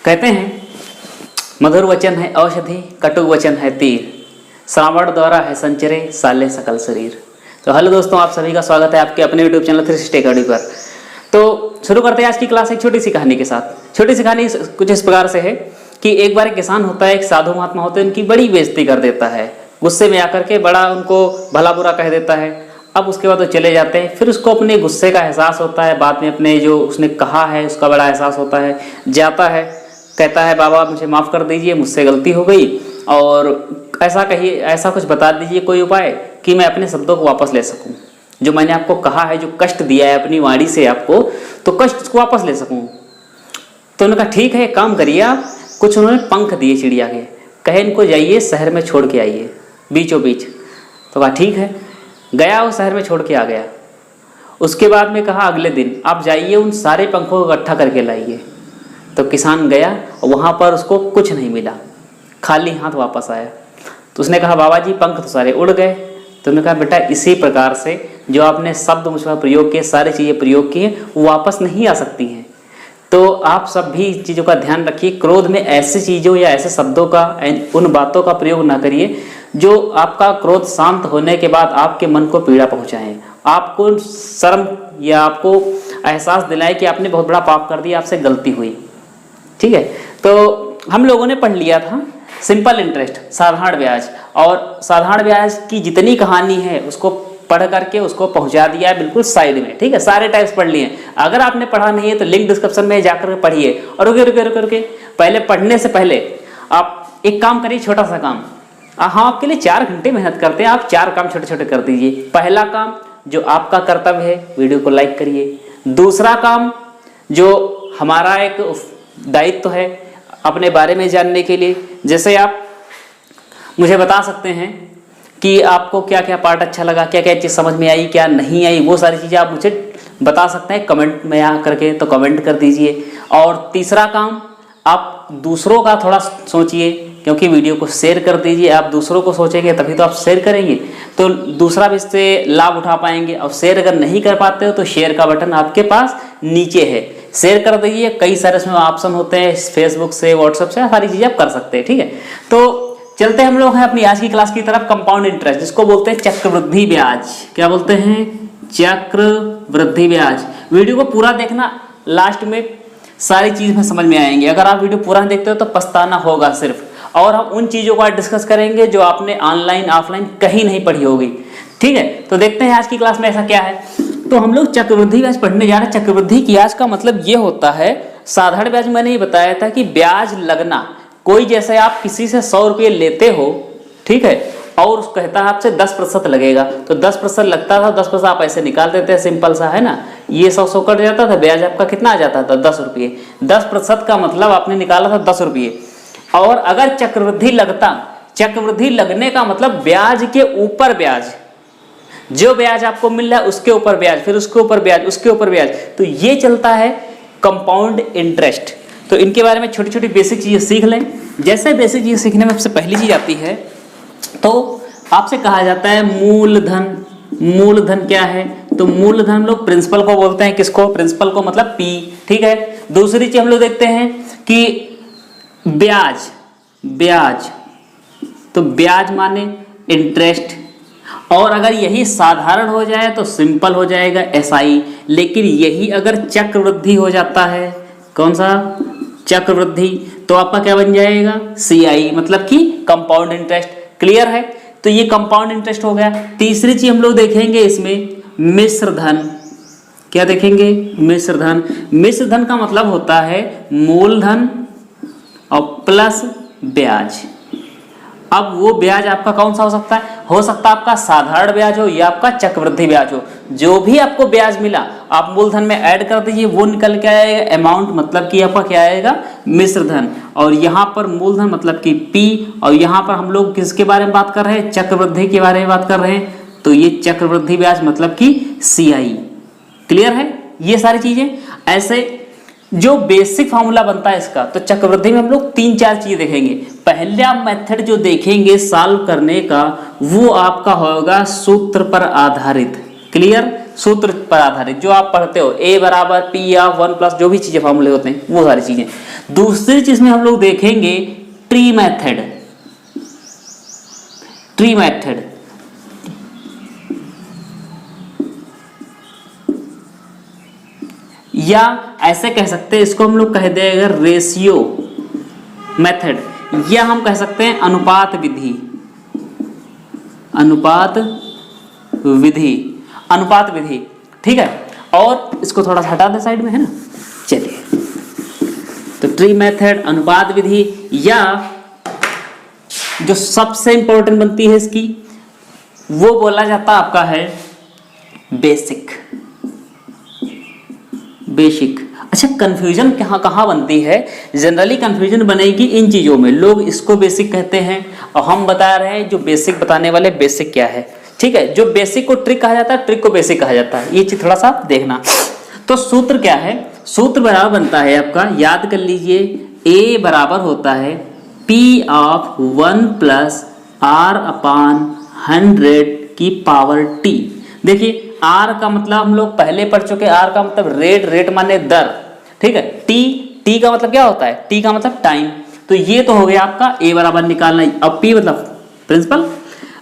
कहते हैं मधुर वचन है औषधि, कटु वचन है तीर, श्रावण द्वारा है संचरे साले सकल शरीर। तो हेलो दोस्तों, आप सभी का स्वागत है आपके अपने यूट्यूब चैनल 360 अकेडमी पर। तो शुरू करते हैं आज की क्लास एक छोटी सी कहानी के साथ। छोटी सी कहानी कुछ इस प्रकार से है कि एक बार एक किसान होता है, एक साधु महात्मा होते हैं, उनकी बड़ी बेइज्जती कर देता है, गुस्से में आकर के बड़ा उनको भला बुरा कह देता है। अब उसके बाद वो चले जाते हैं, फिर उसको अपने गुस्से का एहसास होता है, बाद में अपने जो उसने कहा है उसका बड़ा एहसास होता है। जाता है, कहता है बाबा मुझे माफ़ कर दीजिए, मुझसे गलती हो गई और ऐसा कहिए, ऐसा कुछ बता दीजिए कोई उपाय कि मैं अपने शब्दों को वापस ले सकूं, जो मैंने आपको कहा है, जो कष्ट दिया है अपनी वाणी से आपको, तो कष्ट को वापस ले सकूं। तो उन्होंने कहा ठीक है, एक काम करिए आप। कुछ उन्होंने पंख दिए चिड़िया के, कहे इनको जाइए शहर में छोड़ के आइए बीचों बीच। तो कहा ठीक है, गया वो शहर में छोड़ के आ गया। उसके बाद में कहा अगले दिन आप जाइए उन सारे पंखों को इकट्ठा करके लाइए। तो किसान गया और वहाँ पर उसको कुछ नहीं मिला, खाली हाथ वापस आया। तो उसने कहा बाबा जी पंख तो सारे उड़ गए। तो उन्होंने कहा बेटा इसी प्रकार से जो आपने शब्द मुझ पर प्रयोग किए, सारी चीज़ें प्रयोग की हैं, वो वापस नहीं आ सकती हैं। तो आप सब भी चीज़ों का ध्यान रखिए, क्रोध में ऐसी चीज़ों या ऐसे शब्दों का, उन बातों का प्रयोग ना करिए जो आपका क्रोध शांत होने के बाद आपके मन को पीड़ा पहुँचाएँ, आपको शर्म या आपको एहसास दिलाए कि आपने बहुत बड़ा पाप कर दिया, आपसे गलती हुई। ठीक है, तो हम लोगों ने पढ़ लिया था सिंपल इंटरेस्ट, साधारण ब्याज, और साधारण ब्याज की जितनी कहानी है उसको पढ़ करके उसको पहुंचा दिया है बिल्कुल साइड में। ठीक है, सारे टाइप्स पढ़ लिए। अगर आपने पढ़ा नहीं है तो लिंक डिस्क्रिप्शन में जाकर पढ़िए। और रुके रुके रुके रुके पहले पढ़ने से पहले आप एक काम करिए, छोटा सा काम। हाँ, आपके लिए 4 घंटे मेहनत करते हैं, आप 4 काम छोटे छोटे कर दीजिए। पहला काम जो आपका कर्तव्य है, वीडियो को लाइक करिए। दूसरा काम जो हमारा एक दायित्व है अपने बारे में जानने के लिए, जैसे आप मुझे बता सकते हैं कि आपको क्या क्या पार्ट अच्छा लगा, क्या क्या चीज़ समझ में आई, क्या नहीं आई, वो सारी चीज़ें आप मुझे बता सकते हैं कमेंट में आ करके, तो कमेंट कर दीजिए। और तीसरा काम, आप दूसरों का थोड़ा सोचिए, क्योंकि वीडियो को शेयर कर दीजिए। आप दूसरों को सोचेंगे तभी तो आप शेयर करेंगे, तो दूसरा भी इससे लाभ उठा पाएंगे। और शेयर अगर नहीं कर पाते हो तो शेयर का बटन आपके पास नीचे है, शेयर कर दीजिए। कई सारे इसमें ऑप्शन होते हैं, फेसबुक से, व्हाट्सएप से, सारी चीज़ें आप कर सकते हैं। ठीक है, तो चलते हम लोग हैं अपनी आज की क्लास की तरफ। कंपाउंड इंटरेस्ट, जिसको बोलते हैं चक्रवृद्धि ब्याज। क्या बोलते हैं? चक्रवृद्धि ब्याज। वीडियो को पूरा देखना, लास्ट में सारी चीज़ में समझ में आएंगे। अगर आप वीडियो पूरा देखते हो तो पछताना होगा सिर्फ। और हम उन चीज़ों को आज डिस्कस करेंगे जो आपने ऑनलाइन ऑफलाइन कहीं नहीं पढ़ी होगी। ठीक है, तो देखते हैं आज की क्लास में ऐसा क्या है। तो हम लोग चक्रवृद्धि ब्याज पढ़ने जा रहे हैं। चक्रवृद्धि ब्याज का मतलब ये होता है, साधारण ब्याज मैंने ये बताया था कि ब्याज लगना। कोई जैसे आप किसी से 100 रुपये लेते हो, ठीक है, और कहता है आपसे 10% लगेगा, तो 10% लगता था, 10% आप ऐसे निकाल देते हैं, सिंपल सा है ना। ये 100 कट जाता था, ब्याज आपका कितना आ जाता था? 10 रुपये। 10% का मतलब आपने निकाला था 10 रुपये। और अगर चक्रवृद्धि लगता, चक्रवृद्धि लगने का मतलब ब्याज के ऊपर ब्याज, जो ब्याज आपको मिल रहा है उसके ऊपर ब्याज, फिर उसके ऊपर ब्याज, उसके ऊपर ब्याज, तो ये चलता है कंपाउंड इंटरेस्ट। तो इनके बारे में छोटी छोटी बेसिक चीज़ें सीख लें। जैसे बेसिक चीज़ें सीखने में सबसे पहली चीज़ आती है, तो आपसे कहा जाता है मूलधन। मूलधन क्या है? तो मूलधन हम लोग प्रिंसिपल को बोलते हैं। किसको? प्रिंसिपल को, मतलब पी। ठीक है, दूसरी चीज हम लोग देखते हैं कि ब्याज। ब्याज, तो ब्याज माने इंटरेस्ट। और अगर यही साधारण हो जाए तो सिंपल हो जाएगा SI। लेकिन यही अगर चक्रवृद्धि हो जाता है, कौन सा? चक्रवृद्धि, तो आपका क्या बन जाएगा? CI, मतलब कि कंपाउंड इंटरेस्ट। क्लियर है? तो ये कंपाउंड इंटरेस्ट हो गया। तीसरी चीज हम लोग देखेंगे इसमें मिश्र धन। क्या देखेंगे? मिश्र धन। मिश्र धन का मतलब होता है मूलधन और प्लस ब्याज। अब वो ब्याज आपका कौन सा हो सकता है? हो सकता है आपका साधारण ब्याज हो या आपका चक्रवृद्धि ब्याज हो। जो भी आपको ब्याज मिला आप मूलधन में ऐड कर दीजिए, वो निकल के आएगा अमाउंट, मतलब कि आपका क्या आएगा? मिश्र धन। और यहाँ पर मूलधन मतलब कि P, और यहाँ पर हम लोग किसके बारे में बात कर रहे हैं? चक्रवृद्धि के बारे में बात कर रहे हैं। तो ये चक्रवृद्धि ब्याज मतलब कि CI। क्लियर है? ये सारी चीजें ऐसे जो बेसिक फार्मूला बनता है इसका। तो चक्रवृद्धि में हम लोग 3-4 चीजें देखेंगे। पहला मेथड जो देखेंगे सॉल्व करने का, वो आपका होगा सूत्र पर आधारित। क्लियर? सूत्र पर आधारित जो आप पढ़ते हो, A = P या 1+ जो भी चीजें फार्मूले होते हैं वो सारी चीजें। दूसरी चीज में हम लोग देखेंगे ट्री मेथड। ट्री मेथड या ऐसे कह सकते हैं, इसको हम लोग कह देंगे रेशियो मेथड, या हम कह सकते हैं अनुपात विधि। अनुपात विधि, अनुपात विधि, ठीक है। और इसको थोड़ा सा हटा दे साइड में, है ना। चलिए, तो ट्री मेथड, अनुपात विधि, या जो सबसे इंपॉर्टेंट बनती है इसकी, वो बोला जाता आपका है बेसिक। बेसिक, अच्छा कंफ्यूजन कहाँ कहाँ बनती है? जनरली कंफ्यूजन बनेगी इन चीजों में, लोग इसको बेसिक कहते हैं और हम बता रहे हैं जो बेसिक बताने वाले बेसिक क्या है, ठीक है। जो बेसिक को ट्रिक कहा जाता है, ट्रिक को बेसिक कहा जाता है, ये चीज थोड़ा सा देखना। तो सूत्र क्या है? सूत्र बराबर बनता है आपका, याद कर लीजिए, A बराबर होता है P ऑफ 1 प्लस R अपान 100 की पावर T। देखिए R का मतलब हम लोग पहले पढ़ चुके, R का मतलब रेट, रेट माने दर, ठीक है। T का मतलब क्या होता है? T का मतलब टाइम। तो ये तो हो गया आपका A बराबर निकालना। अब P मतलब प्रिंसिपल।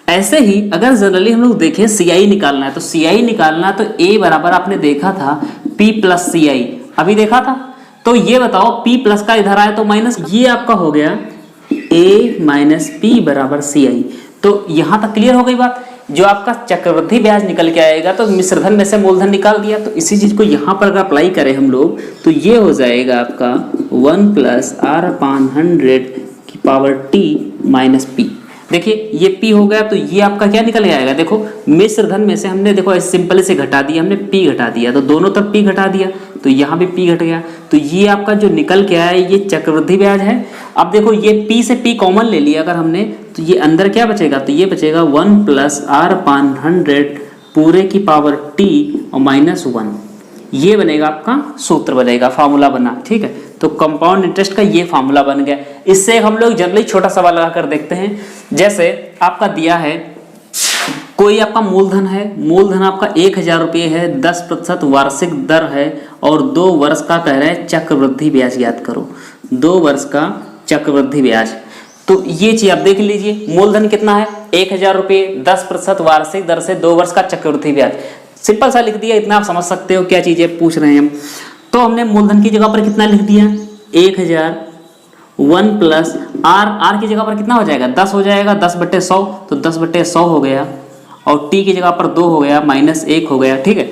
ऐसे ही अगर जनरली हम लोग देखें CI निकालना है, तो CI निकालना है तो A बराबर आपने देखा था P प्लस CI, अभी देखा था। तो ये बताओ P प्लस का इधर आया तो माइनस, ये आपका हो गया A माइनस P बराबर CI। तो यहां तक क्लियर हो गई बात। जो आपका चक्रवृद्धि ब्याज निकल के आएगा तो मिश्रधन में से मूलधन निकाल दिया, तो इसी चीज को यहां पर अगर अप्लाई करें हम लोग तो ये हो जाएगा आपका 1 प्लस R अपान 100 की पावर T माइनस P। देखिए ये P हो गया, तो ये आपका क्या निकल के आएगा? देखो मिश्रधन में से हमने देखो सिंपल से घटा दिया, हमने P घटा दिया, तो दोनों तरफ P घटा दिया, तो यहाँ भी P घट गया। तो ये आपका जो निकल के आया ये चक्रवृद्धि ब्याज है। अब देखो ये P से P कॉमन ले लिया अगर हमने, तो ये अंदर क्या बचेगा? तो ये बचेगा 1 प्लस R अपान 100 पूरे की पावर T और माइनस 1। ये बनेगा आपका सूत्र, बनेगा फार्मूला बना, ठीक है। तो कंपाउंड इंटरेस्ट का ये फार्मूला बन गया। इससे हम लोग जनरली छोटा सवाल लगा कर देखते हैं। जैसे आपका दिया है कोई आपका मूलधन है, मूलधन आपका 1000 रुपये है, 10% वार्षिक दर है और 2 वर्ष का कह रहे हैं चक्रवृद्धि ब्याज याद करो, 2 वर्ष का चक्रवृद्धि ब्याज। तो ये चीज आप देख लीजिए, मूलधन कितना है? 1000 रुपये, 10% वार्षिक दर से 2 वर्ष का चक्रवृद्धि ब्याज। सिंपल सा लिख दिया, इतना आप समझ सकते हो क्या चीजें पूछ रहे हैं हम। तो हमने मूलधन की जगह पर कितना लिख दिया? 1000, 1 प्लस R की जगह पर कितना हो जाएगा? 10 हो जाएगा, 10/100, तो 10/100 हो गया, और T की जगह पर 2 हो गया, माइनस 1 हो गया, ठीक है।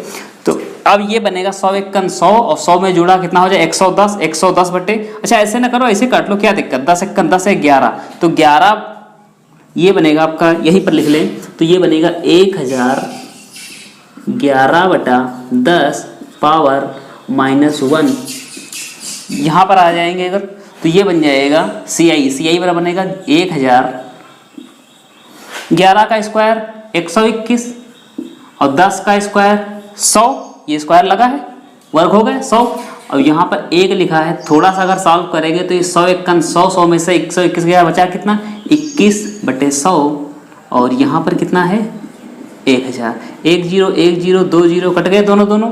तो अब ये बनेगा 100 × 100 और 100 में जुड़ा कितना हो जाए? 110, 110 बटे, अच्छा ऐसे ना करो, ऐसे काट लो, क्या दिक्कत, 10 × 10 है 11, तो 11 ये बनेगा आपका, यहीं पर लिख लें, तो ये बनेगा 1011/10 पावर -1। यहाँ पर आ जाएंगे अगर, तो ये बन जाएगा CI बराबर बनेगा 1000, 11 का स्क्वायर 121 और 10 का स्क्वायर 100, ये स्क्वायर लगा है, वर्ग हो गए 100। और यहाँ पर 1 लिखा है, थोड़ा सा अगर सॉल्व करेंगे तो ये 100 × 100, 100 में से 121 गया, बचा कितना? 21/100, और यहाँ पर कितना है? 1000, 1 0 1 0 2 0 कट गए दोनों।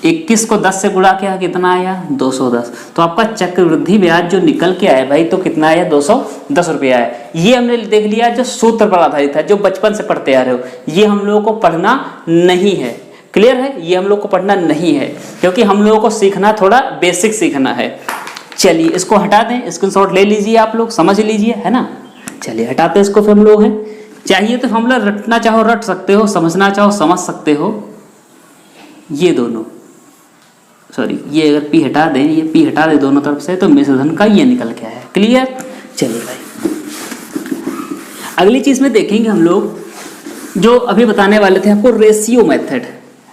21 को 10 से गुणा किया, कितना आया? 210। तो आपका चक्रवृद्धि ब्याज जो निकल के आया भाई, तो कितना आया? 210 रुपये आया। ये हमने देख लिया जो सूत्र पर आधारित है, जो बचपन से पढ़ते आ रहे हो। ये हम लोगों को पढ़ना नहीं है, क्लियर है? ये हम लोग को पढ़ना नहीं है, क्योंकि हम लोगों को सीखना थोड़ा बेसिक सीखना है। चलिए इसको हटा दें, स्क्रीनशॉट ले लीजिए, आप लोग समझ लीजिए, है ना। चलिए हटाते इसको, फिर हम लोग हैं, चाहिए तो हम लोग रटना चाहो रट सकते हो, समझना चाहो समझ सकते हो। ये दोनों, सॉरी ये अगर P हटा दें, ये P हटा दे दोनों तरफ से, तो मिश्रधन का ये निकल के आया, क्लियर। चलिए भाई अगली चीज में देखेंगे हम लोग, जो अभी बताने वाले थे आपको, रेशियो मेथड।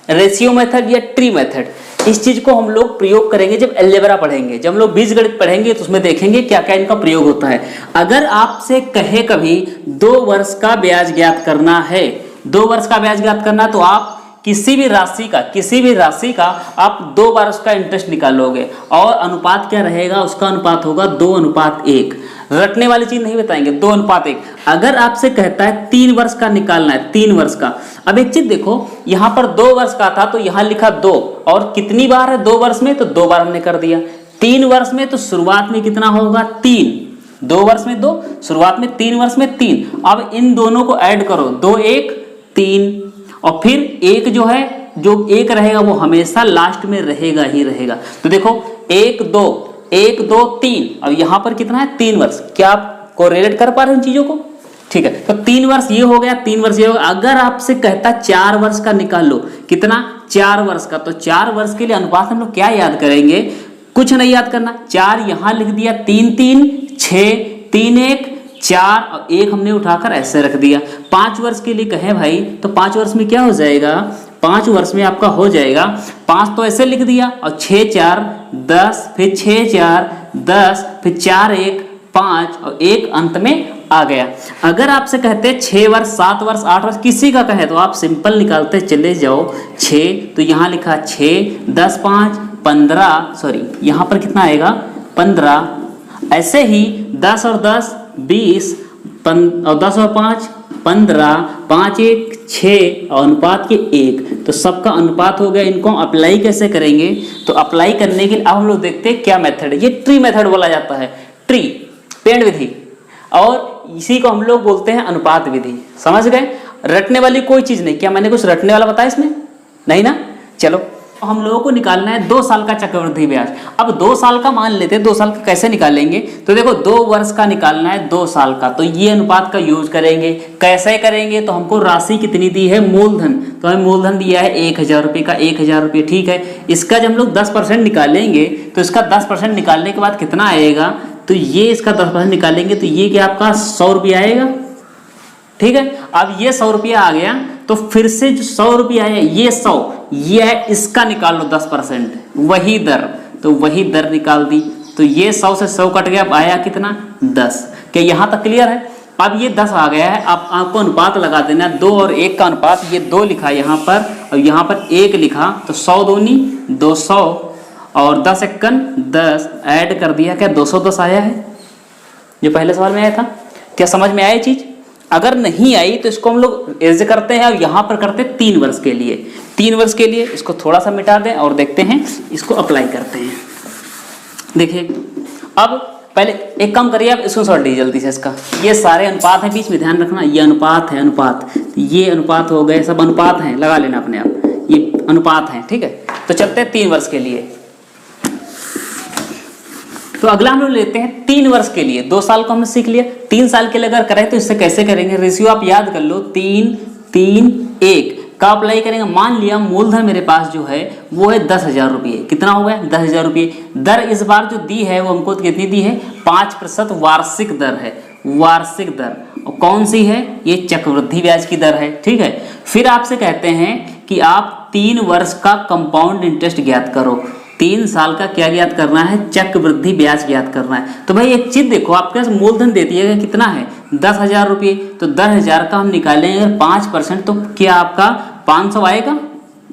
रेशियो मेथड या ट्री मेथड, इस चीज को हम लोग प्रयोग करेंगे जब अलजेब्रा पढ़ेंगे, जब हम लोग बीजगणित पढ़ेंगे, तो उसमें देखेंगे क्या क्या इनका प्रयोग होता है। अगर आपसे कहे कभी 2 वर्ष का ब्याज ज्ञात करना है, 2 वर्ष का ब्याज ज्ञात करना, तो आप किसी भी राशि का आप 2 बार उसका इंटरेस्ट निकालोगे, और अनुपात क्या रहेगा? उसका अनुपात होगा 2:1। रटने वाली चीज नहीं बताएंगे, 2:1। अगर आपसे कहता है 3 वर्ष का निकालना है, 3 वर्ष का, अब एक चीज देखो, यहाँ पर 2 वर्ष का था तो यहाँ लिखा 2, और कितनी बार है 2 वर्ष में? तो 2 बार हमने कर दिया। 3 वर्ष में तो शुरुआत में कितना होगा 3, 2 वर्ष में 2, शुरुआत में 3 वर्ष में 3। अब इन दोनों को ऐड करो, 2 1 3, और फिर एक जो है, जो एक रहेगा वो हमेशा लास्ट में रहेगा ही रहेगा। तो देखो 1 2 1 2 3, अब यहां पर कितना है 3 वर्ष। क्या आप कोरिलेट कर पा रहे हैं इन चीजों को? ठीक है, तो 3 वर्ष ये हो गया, 3 वर्ष ये हो गया। अगर आपसे कहता 4 वर्ष का निकाल लो, कितना 4 वर्ष का, तो 4 वर्ष के लिए अनुपात हम लोग क्या याद करेंगे? कुछ नहीं याद करना, 4 यहां लिख दिया, 3 3 6 3 1 4 और 1 हमने उठाकर ऐसे रख दिया। 5 वर्ष के लिए कहें भाई, तो 5 वर्ष में क्या हो जाएगा? 5 वर्ष में आपका हो जाएगा 5 तो ऐसे लिख दिया, और 6 4 10, फिर 6 4 10, फिर 4 1 5 और 1 अंत में आ गया। अगर आपसे कहते 6 वर्ष 7 वर्ष 8 वर्ष किसी का कहे, तो आप सिंपल निकालते चले जाओ। 6 तो यहाँ लिखा 6 10 5 15, सॉरी यहाँ पर कितना आएगा 15, ऐसे ही 10 और 10 20 और 10 और 5 15, 5 1 6 और अनुपात के 1, तो सबका अनुपात हो गया। इनको अप्लाई कैसे करेंगे? तो अप्लाई करने के लिए अब हम लोग देखते हैं क्या मेथड है। ये ट्री मेथड बोला जाता है, ट्री पेड़ विधि, और इसी को हम लोग बोलते हैं अनुपात विधि। समझ गए? रटने वाली कोई चीज नहीं। क्या मैंने कुछ रटने वाला बताया इसमें? नहीं ना। चलो हम लोगों को निकालना है 2 साल का चक्रवृद्धि ब्याज। अब 2 साल का मान लेते हैं, 2 साल का कैसे निकालेंगे? तो देखो 2 वर्ष का निकालना है 2 साल का, तो ये अनुपात का यूज करेंगे। कैसे करेंगे? तो हमको राशि कितनी दी है? मूलधन, तो हमें मूलधन दिया है 1000 रुपये का, 1000 रुपये। ठीक है, इसका जब हम लोग 10% निकालेंगे, तो इसका 10% निकालने के बाद कितना आएगा? तो ये इसका 10% निकालेंगे, तो ये क्या आपका 100 रुपया आएगा। ठीक है, अब ये 100 रुपया आ गया, तो फिर से जो 100 रुपया है, ये 100, ये है, इसका निकाल लो 10%, वही दर, तो वही दर निकाल दी। तो ये 100 से 100 कट गया, अब आया कितना 10। क्या यहाँ तक क्लियर है? अब ये 10 आ गया है, अब आपको अनुपात लगा देना, 2 और 1 का अनुपात। ये 2 लिखा यहाँ पर और यहाँ पर 1 लिखा, तो 100 दूनी 200 और 10 एकन 10 ऐड कर दिया, क्या 210 आया है? जो पहले सवाल में आया था। क्या समझ में आया चीज? अगर नहीं आई तो इसको हम लोग ऐसे करते हैं, और यहाँ पर करते हैं 3 वर्ष के लिए। 3 वर्ष के लिए इसको थोड़ा सा मिटा दें और देखते हैं, इसको अप्लाई करते हैं। देखिए, अब पहले एक काम करिए, आप इसको सॉल्व लीजिए जल्दी से। इसका ये सारे अनुपात हैं, बीच में ध्यान रखना, ये अनुपात है, अनुपात, ये अनुपात हो गए, सब अनुपात हैं, लगा लेना अपने आप, ये अनुपात हैं। ठीक है, तो चलते हैं 3 वर्ष के लिए। तो अगला हम लोग लेते हैं 3 वर्ष के लिए। 2 साल को हमने सीख लिया, 3 साल के लिए अगर करें तो इससे कैसे करेंगे? रेशियो आप याद कर लो, 3 3 1 का अप्लाई करेंगे। मान लिया मूलधन मेरे पास जो है वो है 10,000 रुपये। कितना हो गया? 10,000 रुपये। दर इस बार जो दी है वो हमको कितनी दी है? 5% वार्षिक दर है, वार्षिक दर। और कौन सी है? ये चक्रवृद्धि ब्याज की दर है। ठीक है, फिर आपसे कहते हैं कि आप 3 वर्ष का कंपाउंड इंटरेस्ट ज्ञात करो। 3 साल का क्या ज्ञात करना है? चक्रवृद्धि ब्याज ज्ञात करना है। तो भाई एक चीज देखो, आपके पास मूलधन दे दिएगा कितना है? 10,000 रुपये। तो 10,000 का हम निकालेंगे अगर 5%, तो क्या आपका 500 आएगा?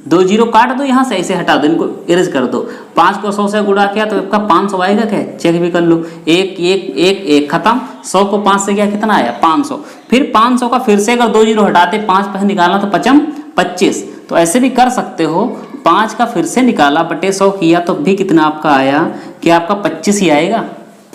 2 जीरो काट दो, यहाँ से ऐसे हटा दो, इनको इरेज कर दो। 5 को 100 से गुणा किया तो आपका 500 आएगा। क्या? चेक भी कर लो, 1 1 1 1 खत्म। 100 को 5 से क्या कितना आया? 500। फिर 500 का फिर से अगर 2 जीरो हटाते, 5% निकालना तो 25। तो ऐसे भी कर सकते हो। 5 का फिर से निकाला बटे 100 किया, तो भी कितना आपका आया? कि आपका 25 ही आएगा।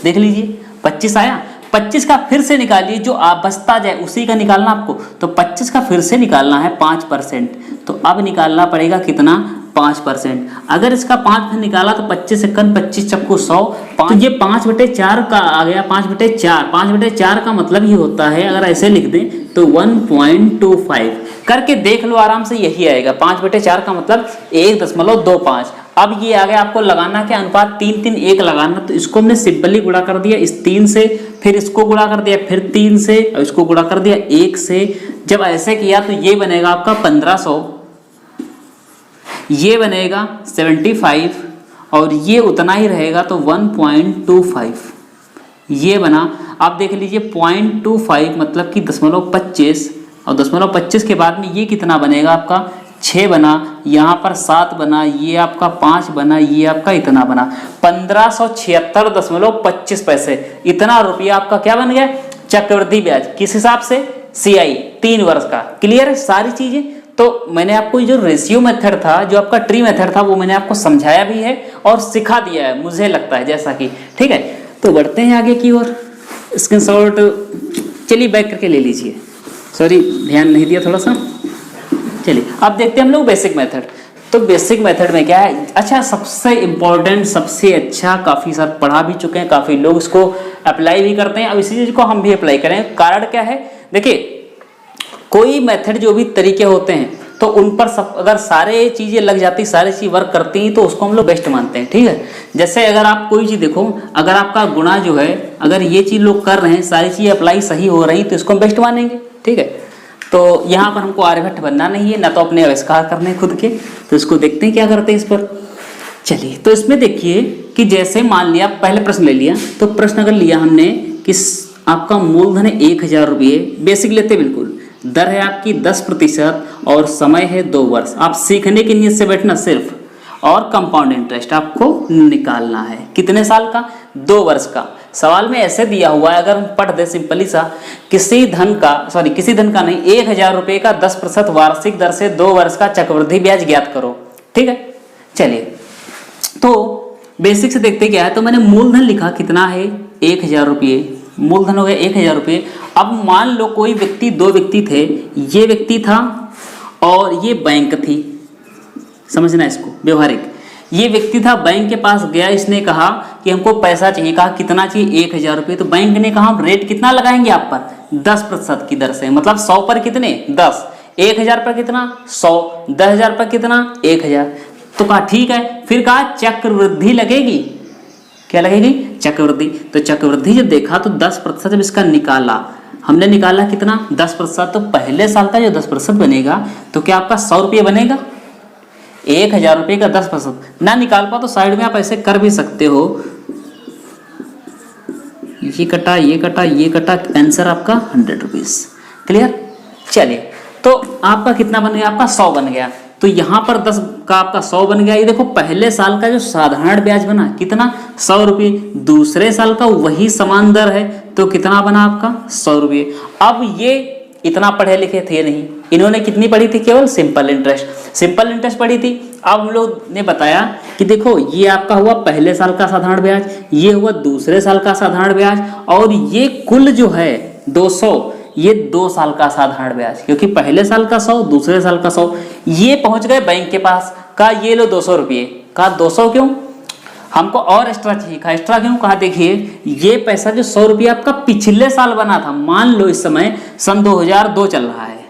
देख लीजिए, 25 आया। 25 का फिर से निकालिए, जो आप बचता जाए उसी का निकालना आपको। तो 25 का फिर से निकालना है 5%, तो अब निकालना पड़ेगा कितना? 5%। अगर इसका 5% निकाला तो 25 एकन 25 चक्कू 100, तो ये 5/4 का आ गया। 5/4, 5/4 का मतलब ये होता है, अगर ऐसे लिख दें तो 1.25 करके देख लो आराम से, यही आएगा। 5/4 का मतलब 1.25। अब ये आ गया, आपको लगाना क्या? अनुपात 3 3 1 लगाना। तो इसको हमने सिंपली गुणा कर दिया इस 3 से, फिर इसको गुणा कर दिया, फिर 3 से, और इसको गुणा कर दिया 1 से। जब ऐसे किया तो ये बनेगा आपका 1500, ये बनेगा 75, और ये उतना ही रहेगा, तो 1.25 ये बना। आप देख लीजिए 0.25 मतलब कि 0.25, और 0.25 के बाद में ये कितना बनेगा आपका? 6 बना, यहाँ पर 7 बना, ये आपका 5 बना, ये आपका इतना बना। 1576.25 पैसे, इतना रुपया आपका क्या बन गया? चक्रवृद्धि ब्याज। किस हिसाब से? CI 3 वर्ष का। क्लियर है सारी चीजें? तो मैंने आपको जो रेशियो मेथड था, जो आपका ट्री मेथड था, वो मैंने आपको समझाया भी है और सिखा दिया है, मुझे लगता है जैसा कि, ठीक है। तो बढ़ते हैं आगे की ओर। स्क्रीनशॉट चलिए बैक करके ले लीजिए, सॉरी ध्यान नहीं दिया थोड़ा सा। चलिए अब देखते हैं हम लोग बेसिक मेथड। तो बेसिक मेथड में क्या है, अच्छा सबसे इम्पोर्टेंट, सबसे अच्छा, काफ़ी सारे पढ़ा भी चुके हैं, काफ़ी लोग इसको अप्लाई भी करते हैं। अब इसी चीज़ को हम भी अप्लाई करें। कारण क्या है, देखिए कोई मेथड जो भी तरीके होते हैं तो उन पर सब अगर सारे चीज़ें लग जाती, सारी चीज़ वर्क करती हैं तो उसको हम लोग बेस्ट मानते हैं, ठीक है। जैसे अगर आप कोई चीज़ देखो, अगर आपका गुणा जो है, अगर ये चीज़ लोग कर रहे हैं, सारी चीज़ें अप्लाई सही हो रही तो इसको हम बेस्ट मानेंगे, ठीक है। तो यहाँ पर हमको आर्यभट्ट बनना नहीं है, ना तो अपने आविष्कार करने खुद के। तो इसको देखते हैं क्या करते हैं इस पर। चलिए तो इसमें देखिए कि जैसे मान लिया, पहले प्रश्न ले लिया, तो प्रश्न अगर लिया हमने कि आपका मूलधन है 1000 रुपये, बेसिक लेते बिल्कुल, दर है आपकी 10% और समय है 2 वर्ष। आप सीखने की नीयत से बैठना सिर्फ, और कंपाउंड इंटरेस्ट आपको निकालना है। कितने साल का? 2 वर्ष का। सवाल में ऐसे दिया हुआ है, अगर हम पढ़ दे सिंपली सा, किसी धन का नहीं, 1000 रुपये का 10% वार्षिक दर से 2 वर्ष का चक्रवृद्धि ब्याज ज्ञात करो, ठीक है। चलिए तो बेसिक से देखते क्या है। तो मैंने मूलधन लिखा, कितना है 1000 रुपये, मूलधन हो गया 1000 रुपये। अब मान लो कोई व्यक्ति, 2 व्यक्ति थे, ये व्यक्ति था और ये बैंक थी, समझना इसको व्यवहारिक। ये व्यक्ति था, बैंक के पास गया, इसने कहा कि हमको पैसा चाहिए। कहा कितना चाहिए? 1000 रुपये। तो बैंक ने कहा हम रेट कितना लगाएंगे आप पर? 10% की दर से, मतलब 100 पर कितने? 10। 1000 पर कितना? 100। 10,000 पर कितना? 1000। तो कहा ठीक है। फिर कहा चक्रवृद्धि लगेगी। क्या लगेगी? चक्रवृद्धि। तो चक्रवृद्धि जब देखा तो 10% जब इसका निकाला, हमने निकाला कितना? 10%। तो पहले साल का जो 10% बनेगा तो क्या आपका 100 रुपये बनेगा? 1000 रुपये का 10% ना निकाल पाओ तो साइड में आप ऐसे कर भी सकते हो, ये कटा, ये कटा, ये कटा, आंसर आपका 100 रुपीज। क्लियर? चलिए तो आपका कितना बन गया? आपका 100 बन गया। तो यहाँ पर 10 का आपका 100 बन गया। ये देखो पहले साल का जो साधारण ब्याज बना कितना? 100 रुपये। दूसरे साल का वही समान दर है तो कितना बना आपका? 100 रुपये। अब ये इतना पढ़े लिखे थे नहीं, इन्होंने कितनी पढ़ी थी? केवल सिंपल इंटरेस्ट। सिंपल इंटरेस्ट पढ़ी थी। अब हम लोग ने बताया कि देखो ये आपका हुआ पहले साल का साधारण ब्याज, ये हुआ दूसरे साल का साधारण ब्याज, और ये कुल जो है 200, ये 2 साल का साधारण ब्याज, क्योंकि पहले साल का 100, दूसरे साल का 100। ये पहुंच गए बैंक के पास, कहा ये लो 200 रुपये। कहा 200 क्यों? हमको और एक्स्ट्रा चाहिए। कहा एक्स्ट्रा क्यों? कहा देखिए ये पैसा जो 100 रुपये आपका पिछले साल बना था, मान लो इस समय सन 2002 चल रहा है,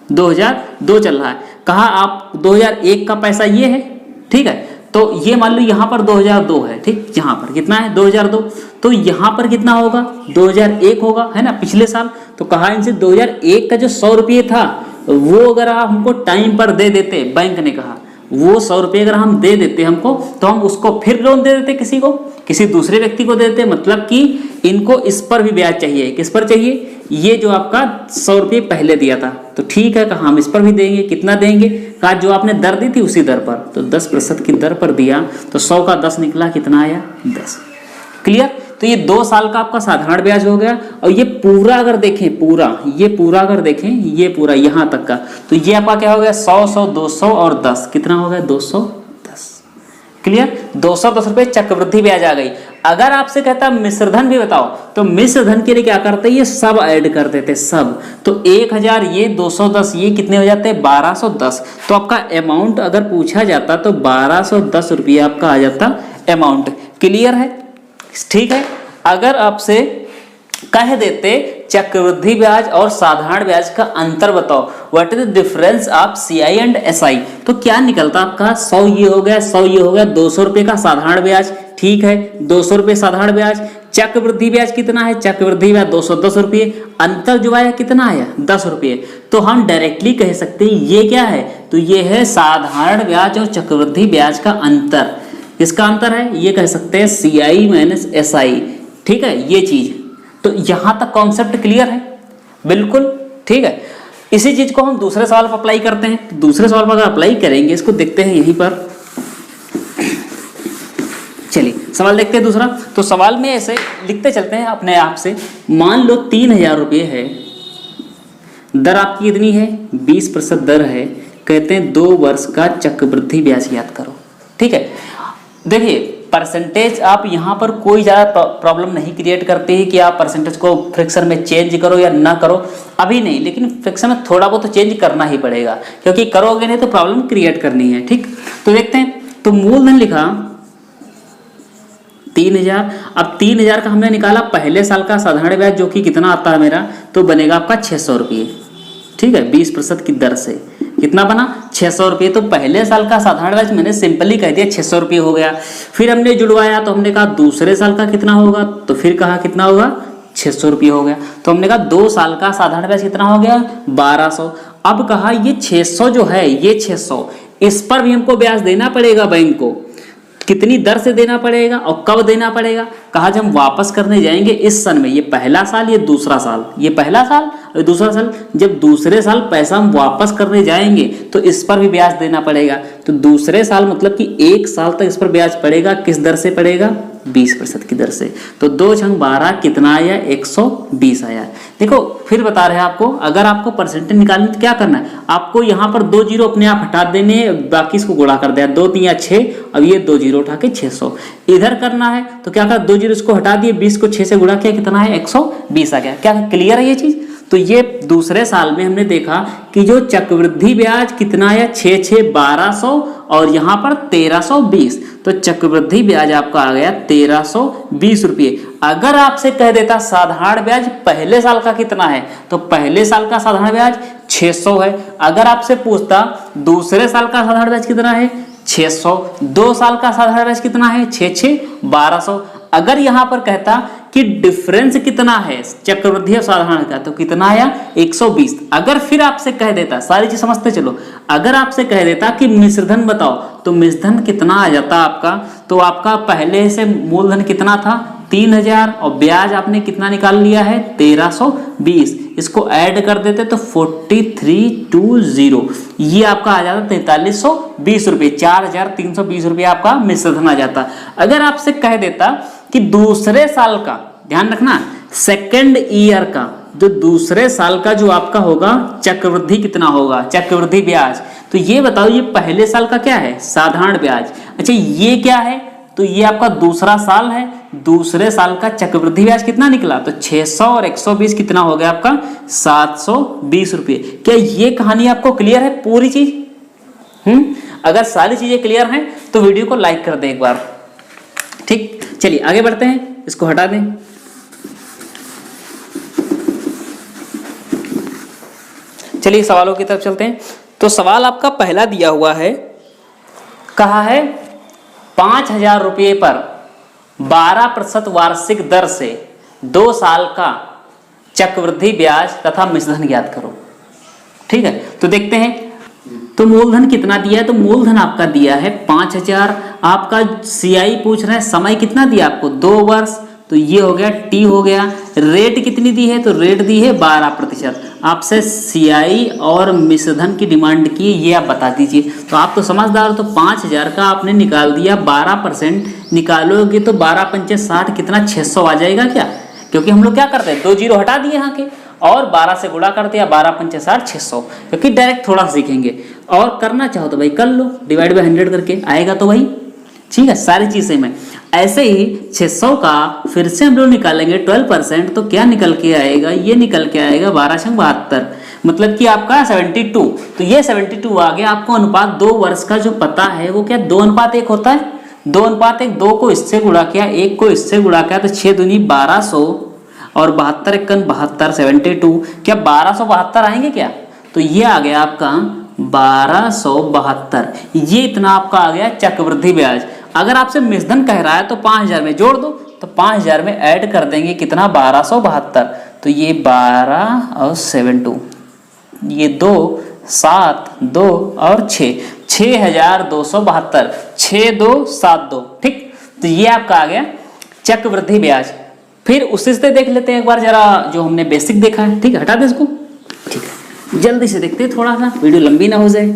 2002 चल रहा है। कहा आप 2001 का पैसा ये है, ठीक है। तो ये मान लो यहाँ पर 2002 है, ठीक, यहाँ पर कितना है? 2002। तो यहाँ पर कितना होगा? 2001 होगा, है ना, पिछले साल। तो कहा इनसे 2001 का जो 100 रुपये था वो अगर आप हमको टाइम पर दे देते, बैंक ने कहा वो 100 रुपये अगर हम दे देते हमको, तो हम उसको फिर लोन दे देते, किसी को, किसी दूसरे व्यक्ति को दे देते। मतलब कि इनको इस पर भी ब्याज चाहिए। किस पर चाहिए? ये जो आपका 100 रुपये पहले दिया था, तो ठीक है, कहा हम इस पर भी देंगे। कितना देंगे? कहा जो आपने दर दी थी उसी दर पर। तो 10% की दर पर दिया तो 100 का 10 निकला, कितना आया? 10। क्लियर? तो ये 2 साल का आपका साधारण ब्याज हो गया। और ये पूरा अगर देखें, ये पूरा अगर देखें, ये पूरा यहाँ तक का, तो ये आपका क्या हो गया? 100, 100, 200 और 10, कितना हो गया? 210। क्लियर? 210 रुपये चक्रवृद्धि ब्याज आ गई। अगर आपसे कहता मिश्रधन भी बताओ, तो मिश्रधन के लिए क्या करते? ये सब ऐड कर देते, सब। तो 1000, ये 210, ये कितने हो जाते हैं? 1210। तो आपका अमाउंट अगर पूछा जाता तो 1210 रुपये आपका आ जाता अमाउंट। क्लियर है? ठीक है। अगर आपसे कह देते चक्रवृद्धि ब्याज और साधारण ब्याज का अंतर बताओ, what is the difference of CI and SI, तो क्या निकलता आपका? 100 ये हो गया, 100 ये हो गया, 200 रुपये का साधारण ब्याज, ठीक है, 200 रुपये साधारण ब्याज। चक्रवृद्धि ब्याज कितना है? चक्रवृद्धि ब्याज 210 रुपये। अंतर जो आया कितना आया? 10 रुपये। तो हम डायरेक्टली कह सकते हैं ये क्या है? तो ये है साधारण ब्याज और चक्रवृद्धि ब्याज का अंतर। किसका अंतर है? ये कह सकते हैं CI माइनस SI, ठीक है, ये चीज। तो यहां तक कॉन्सेप्ट क्लियर है? बिल्कुल ठीक है। इसी चीज को हम दूसरे सवाल पर अप्लाई करते हैं। तो दूसरे सवाल पर अगर अप्लाई करेंगे, इसको देखते हैं यहीं पर। चलिए सवाल देखते हैं दूसरा। तो सवाल में ऐसे लिखते चलते हैं अपने आप से। मान लो 3000 रुपये है, दर आपकी कितनी है, 20% दर है। कहते हैं 2 वर्ष का चक्रवृद्धि ब्याज याद करो। ठीक है, देखिए परसेंटेज आप यहाँ पर कोई ज़्यादा प्रॉब्लम नहीं क्रिएट करते हैं कि आप परसेंटेज को फ्रिक्शन में चेंज करो या ना करो, अभी नहीं, लेकिन फ्रिक्शन में थोड़ा बहुत तो चेंज करना ही पड़ेगा, क्योंकि करोगे नहीं तो प्रॉब्लम क्रिएट करनी है। ठीक, तो देखते हैं, तो मूलधन लिखा 3000। अब 3000 का हमने निकाला पहले साल का साधारण ब्याज, जो कि कितना आता है मेरा, तो बनेगा आपका 600 रुपये। ठीक है, 20% की दर से कितना बना, 600 रुपये। तो पहले साल का साधारण ब्याज मैंने सिंपली कह दिया 600 रुपये हो गया। फिर हमने जुड़वाया तो हमने कहा दूसरे साल का कितना होगा, तो फिर कहा कितना होगा, 600 रुपये हो गया। तो हमने कहा 2 साल का साधारण ब्याज कितना हो गया, 1200। अब कहा ये 600 जो है, ये 600, इस पर भी हमको ब्याज देना पड़ेगा बैंक को। कितनी दर से देना पड़ेगा और कब देना पड़ेगा, कहा जब हम वापस करने जाएंगे इस सन में, ये पहला साल ये दूसरा साल, ये पहला साल और दूसरा साल, जब दूसरे साल पैसा हम वापस करने जाएंगे तो इस पर भी ब्याज देना पड़ेगा। तो दूसरे साल मतलब कि 1 साल तक इस पर ब्याज पड़ेगा, किस दर से पड़ेगा, 20% की दर से। तो 2 × 12 कितना आया, 120 आया। देखो फिर बता रहे हैं आपको, अगर आपको परसेंटेज निकालनी तो क्या करना है, आपको यहाँ पर 2 जीरो अपने आप हटा देने, बाकी इसको गुणा कर दिया, 2 3 6, अब ये 2 जीरो उठा के 600 इधर करना है। तो क्या कर, 2 जीरो इसको हटा दिए, 20 को 6 से गुणा किया, कितना है, 120 आ गया। क्या क्लियर है ये चीज। तो ये दूसरे साल में हमने देखा कि जो चक्रवृद्धि ब्याज कितना है, 6 6 1200 और यहाँ पर 1320। तो चक्रवृद्धि ब्याज आपका आ गया 1320 रुपये। अगर आपसे कह देता साधारण ब्याज पहले साल का कितना है, तो पहले साल का साधारण ब्याज 600 है। अगर आपसे पूछता दूसरे साल का साधारण ब्याज कितना है, 600। 2 साल का साधारण ब्याज कितना है, 6 6 1200। अगर यहां पर कहता कि डिफरेंस कितना है चक्रवृद्धि और साधारण का, तो कितना आया, 120। अगर फिर आपसे कह देता, सारी चीज समझते चलो, अगर आपसे कह देता कि मिश्रधन बताओ, तो मिश्रधन कितना आ जाता आपका, तो आपका पहले से मूलधन कितना था, 3000 और ब्याज आपने कितना निकाल लिया है, 1320। इसको ऐड कर देते तो 4320, ये आपका आ जाता 4320 रुपये, 4320 रुपये आपका मिश्रधन आ जाता। अगर आपसे कह देता कि दूसरे साल का, ध्यान रखना सेकेंड ईयर का, जो दूसरे साल का जो आपका होगा चक्रवृद्धि कितना होगा, चक्रवृद्धि ब्याज, तो ये बताओ, ये पहले साल का क्या है, साधारण ब्याज। अच्छा ये क्या है, तो ये आपका दूसरा साल है, दूसरे साल का चक्रवृद्धि ब्याज कितना निकला, तो 600 और 120 कितना हो गया आपका, 720 रुपये। क्या ये कहानी आपको क्लियर है पूरी चीज। अगर सारी चीजें क्लियर हैं तो वीडियो को लाइक कर दें एक बार। ठीक, चलिए आगे बढ़ते हैं, इसको हटा दें। चलिए सवालों की तरफ चलते हैं। तो सवाल आपका पहला दिया हुआ है, कहा है 5000 रुपये पर 12% वार्षिक दर से 2 साल का चक्रवृद्धि ब्याज तथा मिश्रधन ज्ञात करो। ठीक है, तो देखते हैं, तो मूलधन कितना दिया है, तो मूलधन आपका दिया है 5000। आपका सीआई पूछ रहे हैं, समय कितना दिया आपको, 2 वर्ष, तो ये हो गया टी हो गया। रेट कितनी दी है, तो रेट दी है 12%। आपसे सीआई और मिश्रधन की डिमांड की, ये आप बता दीजिए। तो आप तो समझदार हो, तो 5000 का आपने निकाल दिया, 12% निकालोगे तो 12 पंचे 60, कितना 600 आ जाएगा क्या, क्योंकि हम लोग क्या करते हैं 2 जीरो हटा दिए यहाँ के और 12 से गुणा कर दिया, 12 पंचे 60, 600, क्योंकि डायरेक्ट थोड़ा सीखेंगे। और करना चाहो तो भाई कर लो, डिवाइड बाय 100 करके आएगा तो वही। ठीक है, सारी चीजें में ऐसे ही 600 का फिर से हम लोग निकालेंगे 12%, तो क्या निकल के आएगा, ये निकल के आएगा 12×72, मतलब कि आपका 72। तो ये 72 आ गया। आपको अनुपात 2 वर्ष का जो पता है वो क्या 2:1 होता है, 2:1। 2 को इससे गुणा किया, 1 को इससे गुणा किया, तो 6 दूनी 1200 और 72 एकन 72, 72। क्या 1272 आएंगे क्या, तो ये आ गया आपका 1272। ये इतना आपका आ गया चक्रवृद्धि ब्याज। अगर आपसे मिश्रधन कह रहा है तो 5000 में जोड़ दो, तो 5000 में ऐड कर देंगे कितना, 1272। तो ये 12 और 72, ये 2 7 2 और 6, 6272, 6272। ठीक, तो ये आपका आ गया चक्रवृद्धि ब्याज। फिर उसी से देख लेते हैं एक बार जरा, जो हमने बेसिक देखा है। ठीक है, हटा दे इसको। ठीक है, जल्दी से देखते हैं, थोड़ा सा वीडियो लंबी ना हो जाए,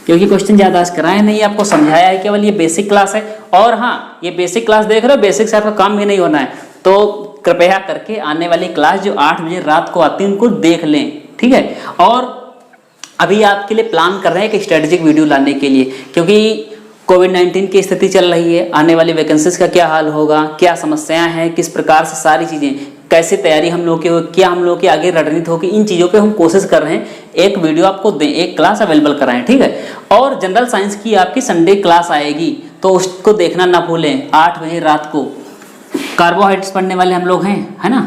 क्योंकि क्वेश्चन ज़्यादा आज कराए नहीं, आपको समझाया है, केवल ये बेसिक क्लास है। और हाँ, ये बेसिक क्लास देख रहे हो, बेसिक से आपका काम भी नहीं होना है, तो कृपया करके आने वाली क्लास जो 8 बजे रात को आती है उनको देख लें। ठीक है। और अभी आपके लिए प्लान कर रहे हैं एक स्ट्रेटेजिक वीडियो लाने के लिए, क्योंकि कोविड-19 की स्थिति चल रही है, आने वाली वैकेंसीज का क्या हाल होगा, क्या समस्याएं हैं, किस प्रकार से सारी चीज़ें, कैसे तैयारी हम लोग की हो, क्या हम लोग की आगे रणनीति होगी, इन चीज़ों पे हम कोशिश कर रहे हैं एक वीडियो आपको दें, एक क्लास अवेलेबल कराएं, ठीक है। और जनरल साइंस की आपकी संडे क्लास आएगी, तो उसको देखना ना भूलें, 8 बजे रात को। कार्बोहाइड्रेट्स पढ़ने वाले हम लोग हैं, है ना।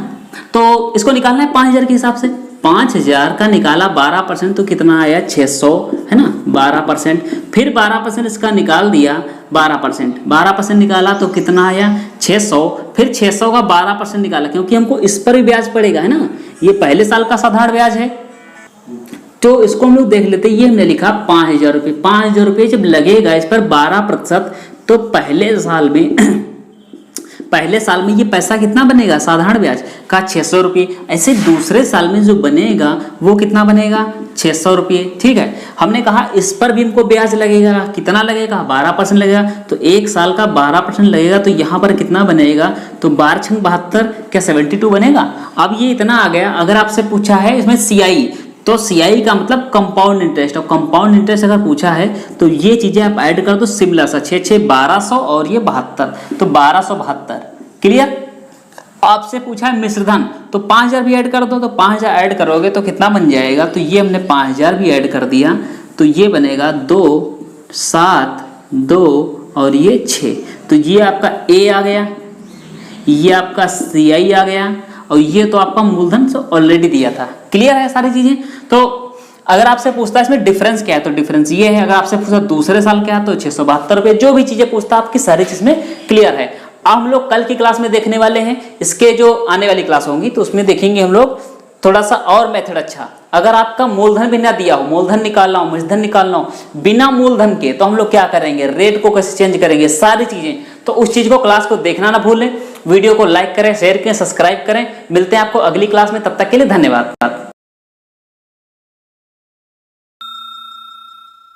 तो इसको निकालना है 5000 के हिसाब से। 5000 का निकाला 12% तो कितना आया 600, है ना। 12%, फिर 12% इसका निकाल दिया, 12% निकाला तो कितना आया 600, फिर 600 का 12% निकाला, क्योंकि हमको इस पर भी ब्याज पड़ेगा, है ना। ये पहले साल का साधारण ब्याज है, तो इसको हम लोग देख लेते हैं। ये हमने लिखा 5000 रुपये। 5000 रुपये जब लगेगा इस पर 12%, तो पहले साल में ये पैसा कितना बनेगा साधारण ब्याज का 600 रुपये। ऐसे दूसरे साल में जो बनेगा वो कितना बनेगा 600 रुपये, ठीक है। हमने कहा इस पर भी हमको ब्याज लगेगा, कितना लगेगा 12% लगेगा, तो एक साल का 12% लगेगा, तो यहाँ पर कितना बनेगा, तो 12×72 क्या 72 बनेगा। अब ये इतना आ गया। अगर आपसे पूछा है इसमें CI, तो CI का मतलब कंपाउंड इंटरेस्ट, और कंपाउंड इंटरेस्ट अगर पूछा है तो ये चीजें आप ऐड कर दो सिमिलर सा, 6 6 1200 और ये 72, तो 1272। क्लियर। आपसे पूछा है मिश्रधन, तो 5000 भी ऐड कर दो, तो 5000 ऐड करोगे तो कितना बन जाएगा, तो ये हमने 5000 भी ऐड कर दिया, तो ये बनेगा 2 7 2 और ये 6, तो ये आपका A आ गया, ये आपका CI आ गया, और ये तो आपका मूलधन से ऑलरेडी दिया था। क्लियर है सारी चीजें। तो अगर आपसे पूछता है इसमें डिफरेंस क्या है, तो डिफरेंस ये है। अगर आपसे पूछता दूसरे साल क्या है, तो 672 रुपये। जो भी चीजें पूछता है आपकी सारी चीज में क्लियर है। अब हम लोग कल की क्लास में देखने वाले हैं, इसके जो आने वाली क्लास होंगी तो उसमें देखेंगे हम लोग थोड़ा सा और मेथड। अच्छा, अगर आपका मूलधन भी ना दिया हो, मूलधन निकालना हो, मूलधन निकालना हो बिना मूलधन के, तो हम लोग क्या करेंगे, रेट को कैसे चेंज करेंगे, सारी चीजें। तो उस चीज को क्लास को देखना ना भूलें। वीडियो को लाइक करें, शेयर करें, सब्सक्राइब करें। मिलते हैं आपको अगली क्लास में, तब तक के लिए धन्यवाद।